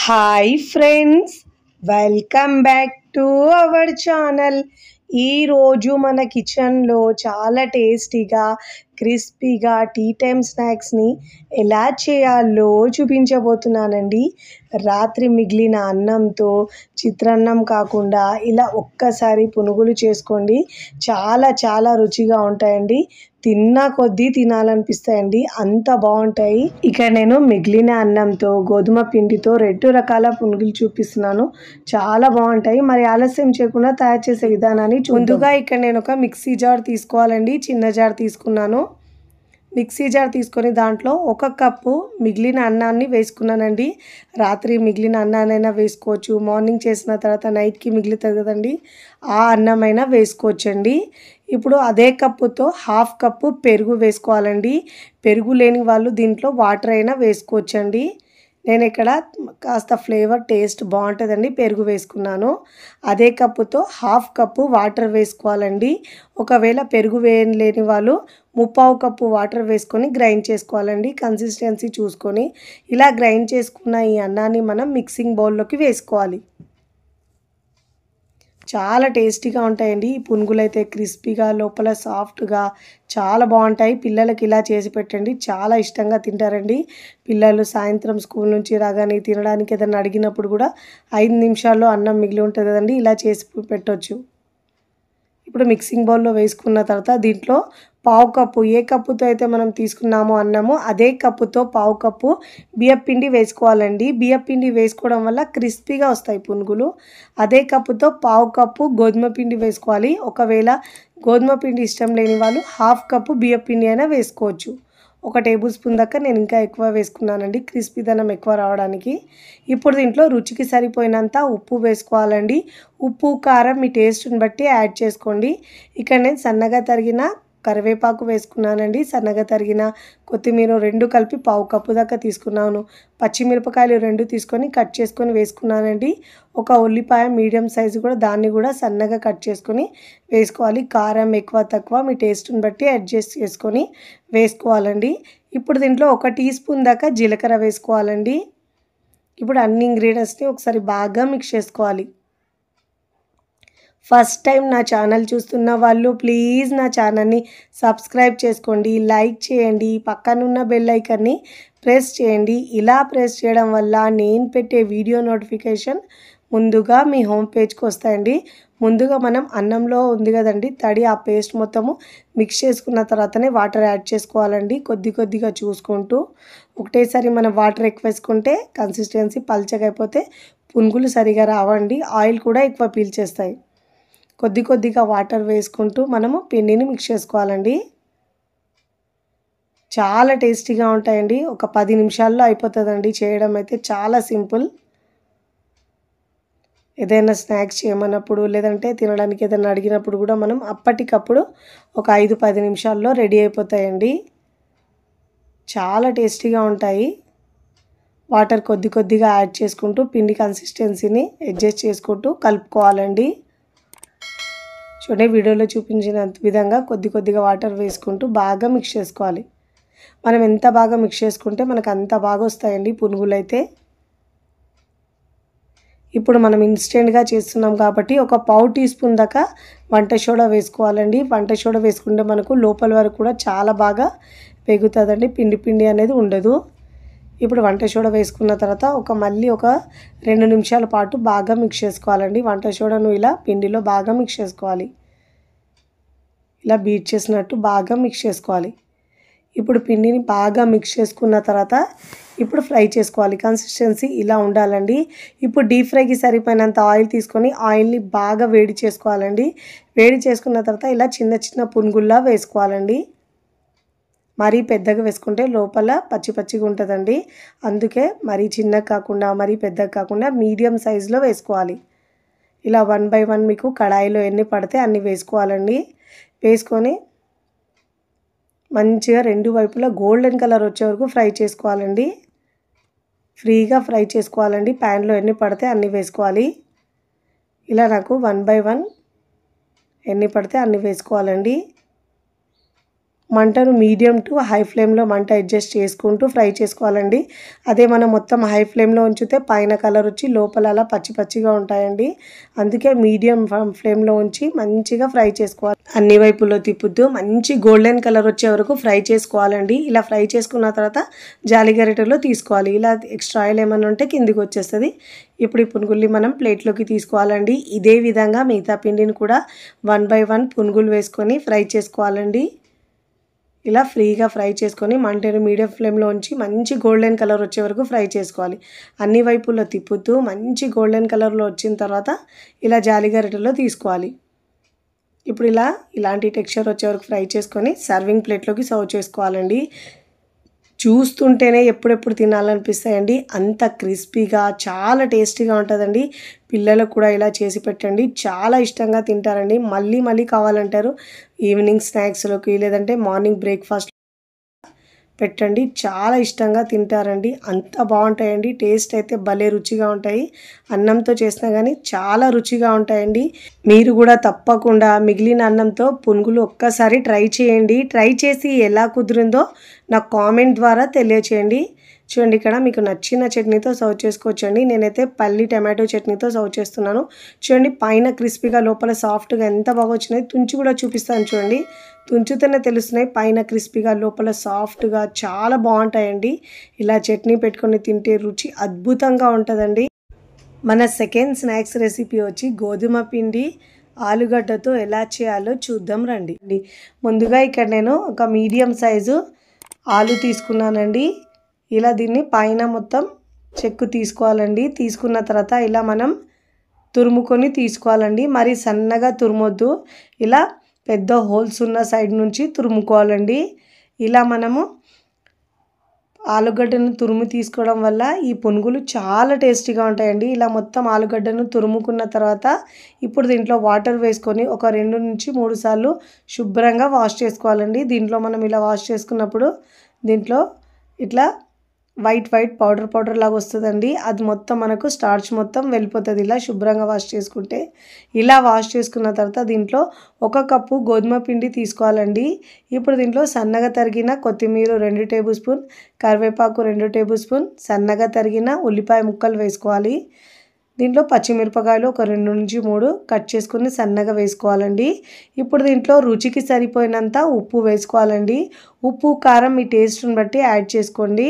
Hi friends, welcome back to our channel. ఈరోజు మన కిచెన్లో చాలా టేస్టీగా క్రిస్పీగా టీ టైమ్ స్నాక్స్ని ఎలా చేయాలో చూపించబోతున్నానండి. రాత్రి మిగిలిన అన్నంతో చిత్రాన్నం కాకుండా ఇలా ఒక్కసారి పునుగులు చేసుకోండి. చాలా చాలా రుచిగా ఉంటాయండి. తిన్నా కొద్దీ తినాలనిపిస్తాయండి, అంత బాగుంటాయి. ఇక నేను మిగిలిన అన్నంతో గోధుమ పిండితో 2 రకాల పునుగులు చూపిస్తున్నాను. చాలా బాగుంటాయి. మరి ఆలస్యం చేయకుండా తయారు చేసే విధానాన్ని ముందుగా ఇక్కడ నేను ఒక మిక్సీ జార్ తీసుకోవాలండి. చిన్న జార్ తీసుకున్నాను. మిక్సీ జార్ తీసుకొని దాంట్లో 1 కప్పు మిగిలిన అన్నాన్ని వేసుకున్నానండి. రాత్రి మిగిలిన అన్నానైనా వేసుకోవచ్చు, మార్నింగ్ చేసిన తర్వాత నైట్కి మిగులుతుంది కదండి, ఆ అన్నమైనా వేసుకోవచ్చండి. ఇప్పుడు అదే కప్పుతో 1/2 కప్పు పెరుగు వేసుకోవాలండి. పెరుగు లేని వాళ్ళు దీంట్లో వాటర్ అయినా వేసుకోవచ్చండి. నేను ఇక్కడ కాస్త ఫ్లేవర్ టేస్ట్ బాగుంటుందండి పెరుగు వేసుకున్నాను. అదే కప్పుతో 1/2 కప్పు వాటర్ వేసుకోవాలండి. ఒకవేళ పెరుగు వేయలేని వాళ్ళు 3/4 కప్పు వాటర్ వేసుకొని గ్రైండ్ చేసుకోవాలండి. కన్సిస్టెన్సీ చూసుకొని ఇలా గ్రైండ్ చేసుకున్న ఈ అన్నాన్ని మనం మిక్సింగ్ బౌల్లోకి వేసుకోవాలి. చాలా టేస్టీగా ఉంటాయండి ఈ పునుగులు అయితే. క్రిస్పీగా లోపల సాఫ్ట్గా చాలా బాగుంటాయి. పిల్లలకి ఇలా చేసి పెట్టండి, చాలా ఇష్టంగా తింటారండి. పిల్లలు సాయంత్రం స్కూల్ నుంచి రాగానే తినడానికి ఏదైనా అడిగినప్పుడు కూడా 5 నిమిషాల్లో అన్నం మిగిలి ఉంటుంది కదండి, ఇలా చేసి పెట్టవచ్చు. ఇప్పుడు మిక్సింగ్ బౌల్లో వేసుకున్న తర్వాత దీంట్లో 1/4 కప్పు, ఏ కప్పుతో అయితే మనం తీసుకున్నామో అన్నము అదే కప్పుతో 1/4 కప్పు బియ్యపిండి వేసుకోవాలండి. బియ్యపిండి వేసుకోవడం వల్ల క్రిస్పీగా వస్తాయి పునుగులు. అదే కప్పుతో 1/4 కప్పు గోధుమ పిండి వేసుకోవాలి. ఒకవేళ గోధుమ పిండి ఇష్టం లేని వాళ్ళు 1/2 కప్పు బియ్యపిండి అయినా వేసుకోవచ్చు. 1 టేబుల్ స్పూన్ దాకా నేను ఇంకా ఎక్కువ వేసుకున్నానండి, క్రిస్పీదనం ఎక్కువ రావడానికి. ఇప్పుడు దీంట్లో రుచికి సరిపోయినంత ఉప్పు వేసుకోవాలండి. ఉప్పు కారం మీ టేస్ట్ని బట్టి యాడ్ చేసుకోండి. ఇక్కడ నేను సన్నగా తరిగిన కరివేపాకు వేసుకున్నానండి. సన్నగా తరిగిన కొత్తిమీర 2 కలిపి 1/4 కప్పు దాకా తీసుకున్నాను. పచ్చిమిరపకాయలు 2 తీసుకొని కట్ చేసుకొని వేసుకున్నానండి. 1 ఉల్లిపాయ మీడియం సైజు కూడా, దాన్ని కూడా సన్నగా కట్ చేసుకొని వేసుకోవాలి. కారం ఎక్కువ తక్కువ మీ టేస్ట్ని బట్టి అడ్జస్ట్ చేసుకొని వేసుకోవాలండి. ఇప్పుడు దీంట్లో 1 టీ స్పూన్ దాకా జీలకర్ర వేసుకోవాలండి. ఇప్పుడు అన్ని ఇంగ్రీడియంట్స్ని ఒకసారి బాగా మిక్స్ చేసుకోవాలి. ఫస్ట్ టైం నా ఛానల్ చూస్తున్న వాళ్ళు ప్లీజ్ నా ఛానల్ని సబ్స్క్రైబ్ చేసుకోండి, లైక్ చేయండి, పక్కనున్న బెల్ ఐకాన్ని ప్రెస్ చేయండి. ఇలా ప్రెస్ చేయడం వల్ల నేను పెట్టే వీడియో నోటిఫికేషన్ ముందుగా మీ హోమ్ పేజ్కి వస్తాయండి. ముందుగా మనం అన్నంలో ఉంది కదండి తడి, ఆ పేస్ట్ మొత్తము మిక్స్ చేసుకున్న తర్వాతనే వాటర్ యాడ్ చేసుకోవాలండి. కొద్ది కొద్దిగా చూసుకుంటూ, ఒకటేసారి మనం వాటర్ ఎక్కువ వేసుకుంటే కన్సిస్టెన్సీ పల్చగా అయిపోతే పునుగులు సరిగా రావండి, ఆయిల్ కూడా ఎక్కువ పీల్చేస్తాయి. కొద్ది కొద్దిగా వాటర్ వేసుకుంటూ మనము పిండిని మిక్స్ చేసుకోవాలండి. చాలా టేస్టీగా ఉంటాయండి. ఒక 10 నిమిషాల్లో అయిపోతుందండి చేయడం అయితే, చాలా సింపుల్. ఏదైనా స్నాక్స్ చేయమన్నప్పుడు లేదంటే తినడానికి ఏదైనా అడిగినప్పుడు కూడా మనం అప్పటికప్పుడు ఒక 5-10 నిమిషాల్లో రెడీ అయిపోతాయండి. చాలా టేస్టీగా ఉంటాయి. వాటర్ కొద్ది కొద్దిగా యాడ్ చేసుకుంటూ పిండి కన్సిస్టెన్సీని అడ్జస్ట్ చేసుకుంటూ కలుపుకోవాలండి. చూడండి, వీడియోలో చూపించిన విధంగా కొద్ది కొద్దిగా వాటర్ వేసుకుంటూ బాగా మిక్స్ చేసుకోవాలి. మనం ఎంత బాగా మిక్స్ చేసుకుంటే మనకు అంత బాగా వస్తాయండి పునుగులు అయితే. ఇప్పుడు మనం ఇన్స్టెంట్గా చేస్తున్నాం కాబట్టి 1/4 టీ స్పూన్ దాకా వంట సోడా వేసుకోవాలండి. వంట సోడా వేసుకుంటే మనకు లోపల వరకు కూడా చాలా బాగా వేగుతుందండి, పిండి పిండి అనేది ఉండదు. ఇప్పుడు వంట సోడా వేసుకున్న తర్వాత మళ్ళీ ఒక 2 నిమిషాల పాటు బాగా మిక్స్ చేసుకోవాలండి. వంట సోడాను ఇలా పిండిలో బాగా మిక్స్ చేసుకోవాలి. ఇలా బీట్ చేసినట్టు బాగా మిక్స్ చేసుకోవాలి. ఇప్పుడు పిండిని బాగా మిక్స్ చేసుకున్న తర్వాత ఇప్పుడు ఫ్రై చేసుకోవాలి. కన్సిస్టెన్సీ ఇలా ఉండాలండి. ఇప్పుడు డీప్ ఫ్రైకి సరిపోయినంత ఆయిల్ తీసుకొని ఆయిల్ని బాగా వేడి చేసుకోవాలండి. వేడి చేసుకున్న తర్వాత ఇలా చిన్న చిన్న పునుగుల్లా వేసుకోవాలండి. మరీ పెద్దగా వేసుకుంటే లోపల పచ్చి పచ్చిగా ఉంటుందండి. అందుకే మరీ చిన్నగా కాకుండా మరీ పెద్దగా కాకుండా మీడియం సైజులో వేసుకోవాలి. ఇలా 1 బై 1 మీకు కడాయిలో ఎన్ని పడితే అన్ని వేసుకోవాలండి. వేసుకొని మంచిగా 2 వైపులా గోల్డెన్ కలర్ వచ్చే వరకు ఫ్రై చేసుకోవాలండి. ఫ్రీగా ఫ్రై చేసుకోవాలండి. ప్యాన్లో ఎన్ని పడితే అన్ని వేసుకోవాలి. ఇలా నాకు 1 బై 1 ఎన్ని పడితే అన్ని వేసుకోవాలండి. మంటను మీడియం టు హై ఫ్లేమ్లో మంట అడ్జస్ట్ చేసుకుంటూ ఫ్రై చేసుకోవాలండి. అదే మనం మొత్తం హై ఫ్లేమ్లో ఉంచితే పైన కలర్ వచ్చి లోపల అలా పచ్చి పచ్చిగా ఉంటాయండి. అందుకే మీడియం ఫ్లేమ్లో ఉంచి మంచిగా ఫ్రై చేసుకోవాలి. అన్ని వైపుల్లో తిప్పుతూ మంచి గోల్డెన్ కలర్ వచ్చే వరకు ఫ్రై చేసుకోవాలండి. ఇలా ఫ్రై చేసుకున్న తర్వాత జాలి గరిటెలో తీసుకోవాలి. ఇలా ఎక్స్ట్రా ఆయిల్ ఏమైనా ఉంటే కిందికి వచ్చేస్తుంది. ఇప్పుడు ఈ పునుగుల్ని మనం ప్లేట్లోకి తీసుకోవాలండి. ఇదే విధంగా మిగతా పిండిని కూడా 1 by 1 పునుగులు వేసుకొని ఫ్రై చేసుకోవాలండి. ఇలా ఫ్రీగా ఫ్రై చేసుకొని మంటను మీడియం ఫ్లేమ్లో ఉంచి మంచి గోల్డెన్ కలర్ వచ్చే వరకు ఫ్రై చేసుకోవాలి. అన్ని వైపుల్లో తిప్పుతూ మంచి గోల్డెన్ కలర్లో వచ్చిన తర్వాత ఇలా జాలి గరిటెలో తీసుకోవాలి. ఇప్పుడు ఇలాంటి టెక్స్చర్ వచ్చే వరకు ఫ్రై చేసుకొని సర్వింగ్ ప్లేట్లోకి సర్వ్ చేసుకోవాలండి. చూస్తుంటేనే ఎప్పుడెప్పుడు తినాలనిపిస్తాయండి. అంత క్రిస్పీగా చాలా టేస్టీగా ఉంటుందండి. పిల్లలకు కూడా ఇలా చేసి పెట్టండి, చాలా ఇష్టంగా తింటారండి. మళ్ళీ మళ్ళీ కావాలంటారు. ఈవినింగ్ స్నాక్స్లోకి లేదంటే మార్నింగ్ బ్రేక్ఫాస్ట్ పెట్టండి, చాలా ఇష్టంగా తింటారండి. అంత బాగుంటాయండి. టేస్ట్ అయితే భలే రుచిగా ఉంటాయి. అన్నంతో చేసినా కానీ చాలా రుచిగా ఉంటాయండి. మీరు కూడా తప్పకుండా మిగిలిన అన్నంతో పునుగులు ఒక్కసారి ట్రై చేయండి. ట్రై చేసి ఎలా కుదిరిందో నాకు కామెంట్ ద్వారా తెలియచేయండి. చూడండి, ఇక్కడ మీకు నచ్చిన చట్నీతో సర్వ్ చేసుకోవచ్చండి. నేనైతే పల్లి టమాటో చట్నీతో సర్వ్ చేస్తున్నాను. చూడండి, పైన క్రిస్పీగా లోపల సాఫ్ట్గా ఎంత బాగా వచ్చినాయి. తుంచి కూడా చూపిస్తాను చూడండి. తుంచుతూనే తెలుస్తున్నాయి. పైన క్రిస్పీగా లోపల సాఫ్ట్గా చాలా బాగుంటాయండి. ఇలా చట్నీ పెట్టుకొని తింటే రుచి అద్భుతంగా ఉంటుందండి. మన సెకండ్ స్నాక్స్ రెసిపీ వచ్చి గోధుమ పిండి ఆలుగడ్డతో ఎలా చేయాలో చూద్దాం రండి. ముందుగా ఇక్కడ నేను ఒక మీడియం సైజు ఆలు తీసుకున్నానండి. ఇలా దీన్ని పైన మొత్తం చెక్కు తీసుకోవాలండి. తీసుకున్న తర్వాత ఇలా మనం తురుముకొని తీసుకోవాలండి. మరి సన్నగా తురుమొద్దు, ఇలా పెద్ద హోల్స్ ఉన్న సైడ్ నుంచి తురుముకోవాలండి. ఇలా మనము ఆలుగడ్డను తురుము తీసుకోవడం వల్ల ఈ పునుగులు చాలా టేస్టీగా ఉంటాయండి. ఇలా మొత్తం ఆలుగడ్డను తురుముకున్న తర్వాత ఇప్పుడు దీంట్లో వాటర్ వేసుకొని ఒక 2 నుంచి 3 సార్లు శుభ్రంగా వాష్ చేసుకోవాలండి. దీంట్లో మనం ఇలా వాష్ చేసుకున్నప్పుడు దీంట్లో ఇట్లా వైట్ పౌడర్ లాగా వస్తుందండి. అది మొత్తం మనకు స్టార్చ్ మొత్తం వెళ్ళిపోతుంది ఇలా శుభ్రంగా వాష్ చేసుకుంటే. ఇలా వాష్ చేసుకున్న తర్వాత దీంట్లో 1 కప్పు గోధుమ పిండి తీసుకోవాలండి. ఇప్పుడు దీంట్లో సన్నగా తరిగిన కొత్తిమీర 2 టేబుల్ స్పూన్, కరివేపాకు 2 టేబుల్ స్పూన్, సన్నగా తరిగిన ఉల్లిపాయ ముక్కలు వేసుకోవాలి. దీంట్లో పచ్చిమిరపకాయలు ఒక 2 నుంచి 3 కట్ చేసుకొని సన్నగా వేసుకోవాలండి. ఇప్పుడు దీంట్లో రుచికి సరిపోయినంత ఉప్పు వేసుకోవాలండి. ఉప్పు కారం మీ టేస్ట్ని బట్టి యాడ్ చేసుకోండి.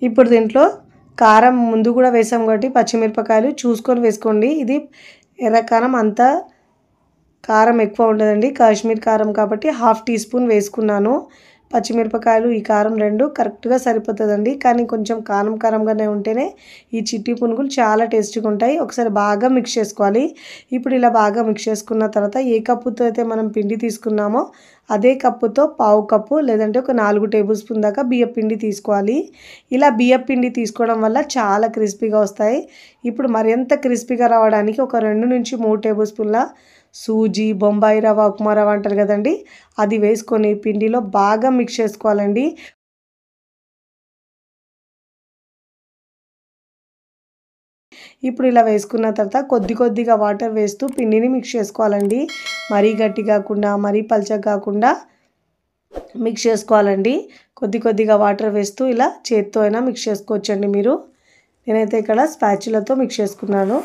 ఇప్పుడు దీంట్లో కారం ముందు కూడా వేసాం కాబట్టి పచ్చిమిరపకాయలు చూసుకొని వేసుకోండి. ఇది ఎర్ర కారం, అంత కారం ఎక్కువ ఉండదండి, కాశ్మీర్ కారం కాబట్టి 1/2 టీ స్పూన్ వేసుకున్నాను. పచ్చిమిరపకాయలు ఈ కారం 2 కరెక్ట్గా సరిపోతుందండి. కానీ కొంచెం కారంగానే ఉంటేనే ఈ చిట్టి పునుగులు చాలా టేస్టీగా ఉంటాయి. ఒకసారి బాగా మిక్స్ చేసుకోవాలి. ఇప్పుడు ఇలా బాగా మిక్స్ చేసుకున్న తర్వాత ఏ కప్పుతో అయితే మనం పిండి తీసుకున్నామో అదే కప్పుతో 1/2 కప్పు లేదంటే ఒక 4 టేబుల్ స్పూన్ దాకా బియ్యం పిండి తీసుకోవాలి. ఇలా బియ్యం పిండి తీసుకోవడం వల్ల చాలా క్రిస్పీగా వస్తాయి. ఇప్పుడు మరింత క్రిస్పీగా రావడానికి ఒక 2 నుంచి 3 టేబుల్ స్పూన్ల సూజీ, బొంబాయి రవ్వ, ఉప్మా రవ్వ అంటారు కదండి, అది వేసుకొని పిండిలో బాగా మిక్స్ చేసుకోవాలండి. ఇప్పుడు ఇలా వేసుకున్న తర్వాత కొద్దిగా వాటర్ వేస్తూ పిండిని మిక్స్ చేసుకోవాలండి. మరీ గట్టి కాకుండా మరీ పల్చగా కాకుండా మిక్స్ చేసుకోవాలండి. కొద్దిగా వాటర్ వేస్తూ ఇలా చేత్తో అయినా మిక్స్ చేసుకోవచ్చండి మీరు. నేనైతే ఇక్కడ స్పాచులతో మిక్స్ చేసుకున్నాను.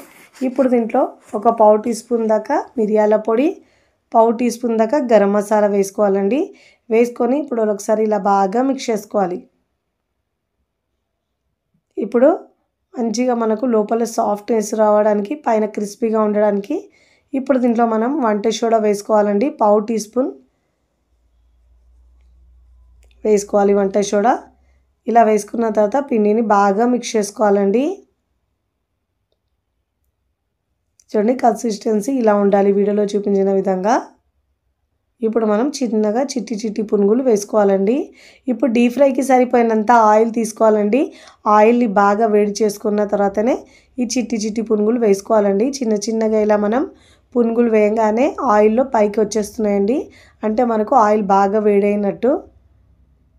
ఇప్పుడు దీంట్లో ఒక 1/2 టీ స్పూన్ దాకా మిరియాల పొడి, 1/2 టీ స్పూన్ దాకా గరం మసాలా వేసుకోవాలండి. వేసుకొని ఇప్పుడు ఒకసారి ఇలా బాగా మిక్స్ చేసుకోవాలి. ఇప్పుడు మంచిగా మనకు లోపల సాఫ్ట్నెస్ రావడానికి, పైన క్రిస్పీగా ఉండడానికి ఇప్పుడు దీంట్లో మనం వంట సోడా వేసుకోవాలండి. 1/2 టీ స్పూన్ వేసుకోవాలి వంట సోడా. ఇలా వేసుకున్న తర్వాత పిండిని బాగా మిక్స్ చేసుకోవాలండి. చూడండి, కన్సిస్టెన్సీ ఇలా ఉండాలి వీడియోలో చూపించిన విధంగా. ఇప్పుడు మనం చిన్నగా చిట్టి పునుగులు వేసుకోవాలండి. ఇప్పుడు డీప్ ఫ్రైకి సరిపోయినంత ఆయిల్ తీసుకోవాలండి. ఆయిల్ని బాగా వేడి చేసుకున్న తర్వాతనే ఈ చిట్టి పునుగులు వేసుకోవాలండి. చిన్నగా ఇలా మనం పునుగులు వేయగానే ఆయిల్లో పైకి వచ్చేస్తున్నాయండి, అంటే మనకు ఆయిల్ బాగా వేడైనట్టు.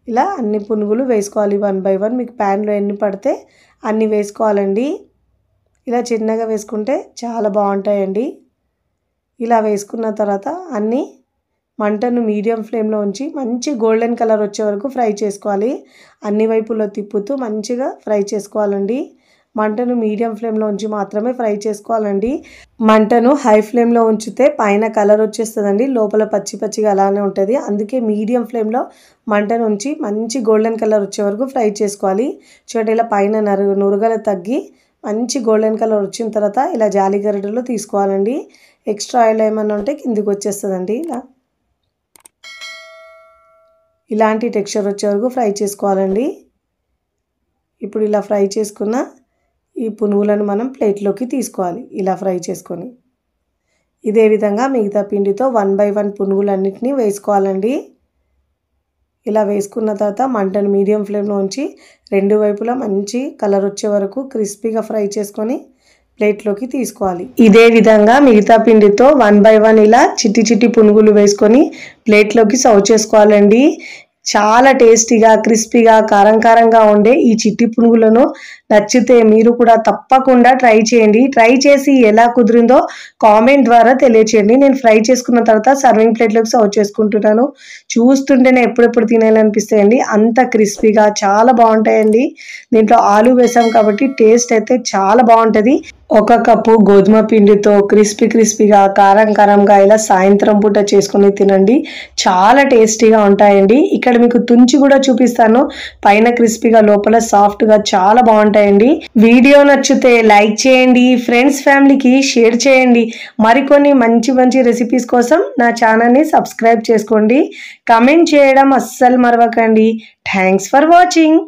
ఇలా అన్ని పునుగులు వేసుకోవాలి 1 by 1. మీకు ప్యాన్లో ఎన్ని పడితే అన్ని వేసుకోవాలండి. ఇలా చిన్నగా వేసుకుంటే చాలా బాగుంటాయండి. ఇలా వేసుకున్న తర్వాత అన్నీ మంటను మీడియం ఫ్లేమ్లో ఉంచి మంచి గోల్డెన్ కలర్ వచ్చే వరకు ఫ్రై చేసుకోవాలి. అన్ని వైపులో తిప్పుతూ మంచిగా ఫ్రై చేసుకోవాలండి. మంటను మీడియం ఫ్లేమ్లో ఉంచి మాత్రమే ఫ్రై చేసుకోవాలండి. మంటను హై ఫ్లేమ్లో ఉంచితే పైన కలర్ వచ్చేస్తుందండి, లోపల పచ్చి పచ్చిగా అలానే ఉంటుంది. అందుకే మీడియం ఫ్లేమ్లో మంటను ఉంచి మంచి గోల్డెన్ కలర్ వచ్చే వరకు ఫ్రై చేసుకోవాలి. చూడండి ఇలా పైన నురగలు తగ్గి మంచి గోల్డెన్ కలర్ వచ్చిన తర్వాత ఇలా జాలి గరిటెలో తీసుకోవాలండి. ఎక్స్ట్రా ఆయిల్ ఏమన్నా ఉంటే కిందికి వచ్చేస్తుందండి. ఇలాంటి టెక్స్చర్ వచ్చే వరకు ఫ్రై చేసుకోవాలండి. ఇప్పుడు ఇలా ఫ్రై చేసుకున్న ఈ పునుగులను మనం ప్లేట్లోకి తీసుకోవాలి. ఇలా ఫ్రై చేసుకొని ఇదే విధంగా మిగతా పిండితో 1 by 1 పునుగులన్నిటినీ వేసుకోవాలండి. ఇలా వేసుకున్న తర్వాత మంటను మీడియం ఫ్లేమ్లో ఉంచి రెండు వైపులా మంచి కలర్ వచ్చే వరకు క్రిస్పీగా ఫ్రై చేసుకొని ప్లేట్లోకి తీసుకోవాలి. ఇదే విధంగా మిగతా పిండితో 1 by 1 ఇలా చిట్టి చిట్టి పునుగులు వేసుకొని ప్లేట్లోకి సర్వ్ చేసుకోవాలండి. చాలా టేస్టీగా క్రిస్పీగా కారంగా ఉండే ఈ చిట్టి పునుగులను నచ్చితే మీరు కూడా తప్పకుండా ట్రై చేయండి. ట్రై చేసి ఎలా కుదిరిందో కామెంట్ ద్వారా తెలియచేయండి. నేను ఫ్రై చేసుకున్న తర్వాత సర్వింగ్ ప్లేట్లోకి సర్వ్ చేసుకుంటున్నాను. చూస్తుంటేనే ఎప్పుడెప్పుడు తినాలనిపిస్తాయండి, అంత క్రిస్పీగా చాలా బాగుంటాయండి. దీంట్లో ఆలు వేసాం కాబట్టి టేస్ట్ అయితే చాలా బాగుంటుంది. 1 కప్పు గోధుమ పిండితో క్రిస్పీగా కారంగా ఇలా సాయంత్రం పూట చేసుకుని తినండి, చాలా టేస్టీగా ఉంటాయండి. ఇక్కడ మీకు తుంచి కూడా చూపిస్తాను. పైన క్రిస్పీగా లోపల సాఫ్ట్గా చాలా బాగుంటాయండి. వీడియో నచ్చితే లైక్ చేయండి, ఫ్రెండ్స్ ఫ్యామిలీకి షేర్ చేయండి. మరికొన్ని మంచి రెసిపీస్ కోసం నా ఛానల్ని సబ్స్క్రైబ్ చేసుకోండి. కమెంట్ చేయడం అస్సలు మరవకండి. Thanks for watching.